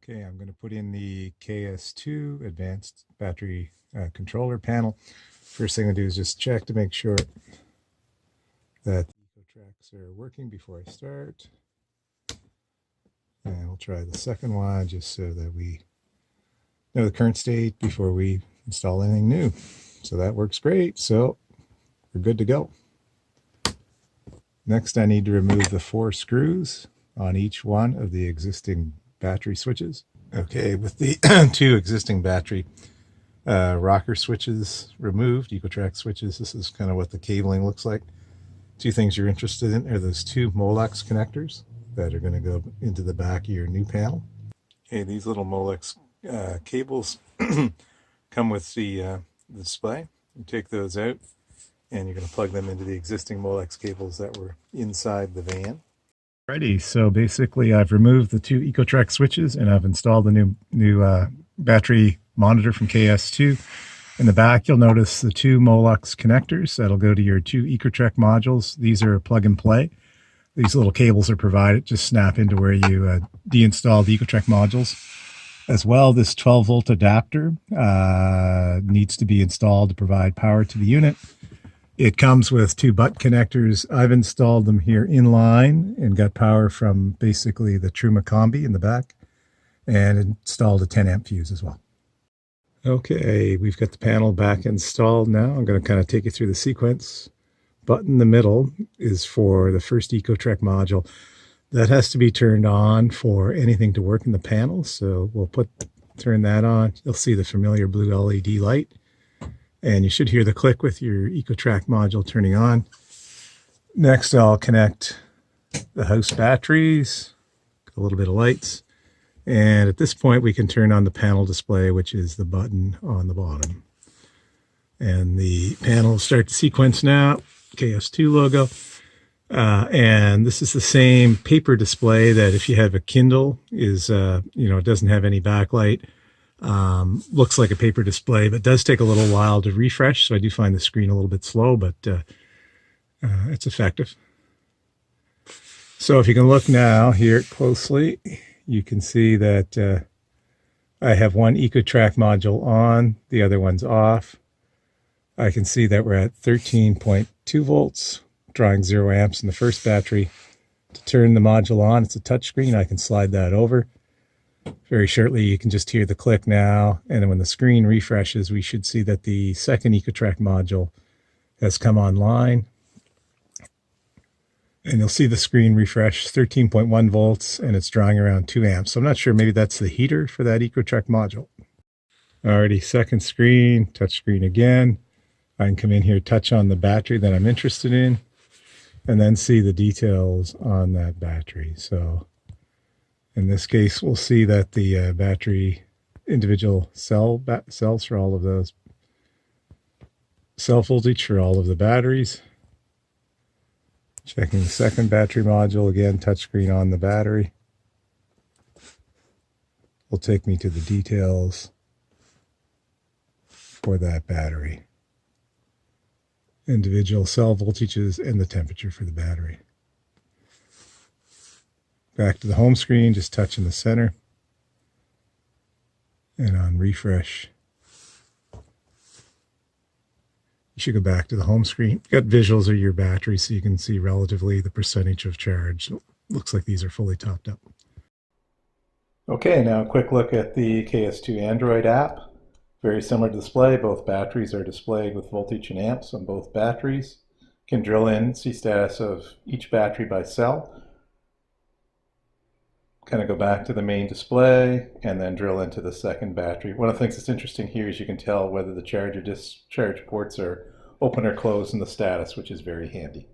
Okay, I'm going to put in the KS2 advanced battery controller panel. First thing I do is just check to make sure that the Ecotreks are working before I start. And we'll try the second one just so that we know the current state before we install anything new. So that works great. So we're good to go. Next, I need to remove the 4 screws on each one of the existing battery switches. Okay, with the 2 existing battery rocker switches removed, Ecotrek switches, this is kind of what the cabling looks like. 2 things you're interested in are those 2 Molex connectors that are going to go into the back of your new panel. Okay, these little Molex cables come with the display. You take those out and you're going to plug them into the existing Molex cables that were inside the van. Alrighty, so basically I've removed the 2 Ecotrek switches and I've installed the new battery monitor from KS2. In the back you'll notice the 2 Molex connectors that'll go to your 2 Ecotrek modules. These are plug and play. These little cables are provided, just snap into where you deinstall the Ecotrek modules. As well, this 12-volt adapter needs to be installed to provide power to the unit. It comes with 2 butt connectors. I've installed them here in line and got power from basically the Truma Combi in the back and installed a 10 amp fuse as well. Okay, we've got the panel back installed now. I'm going to kind of take you through the sequence. Button in the middle is for the first Ecotrek module. That has to be turned on for anything to work in the panel. So we'll turn that on. You'll see the familiar blue LED light. And you should hear the click with your Ecotrek module turning on. Next, I'll connect the house batteries, a little bit of lights. And at this point, we can turn on the panel display, which is the button on the bottom. And the panel will start to sequence now, KS2 logo. And this is the same paper display that if you have a Kindle is, it doesn't have any backlight. Looks like a paper display, but does take a little while to refresh. So I do find the screen a little bit slow, but it's effective. So if you can look now here closely, you can see that I have one Ecotrek module on, the other one's off. I can see that we're at 13.2 volts, drawing 0 amps in the first battery. To turn the module on, it's a touch screen. I can slide that over. Very shortly, you can just hear the click now, and then when the screen refreshes, we should see that the second Ecotrek module has come online. And you'll see the screen refresh 13.1 volts, and it's drawing around 2 amps. So I'm not sure, maybe that's the heater for that Ecotrek module. Alrighty, second screen, touch screen again. I can come in here, touch on the battery that I'm interested in, and then see the details on that battery. So in this case, we'll see that the battery individual cells for all of those, cell voltage for all of the batteries. Checking the second battery module, again, touchscreen on the battery. Will take me to the details for that battery. Individual cell voltages and the temperature for the battery. Back to the home screen, just touching the center. And on refresh, you should go back to the home screen. You've got visuals of your battery so you can see relatively the percentage of charge. So looks like these are fully topped up. Okay, now a quick look at the KS2 Android app. Very similar display. Both batteries are displayed with voltage and amps on both batteries. Can drill in, see status of each battery by cell. Kind of go back to the main display and then drill into the second battery. One of the things that's interesting here is you can tell whether the charge or discharge ports are open or closed in the status, which is very handy.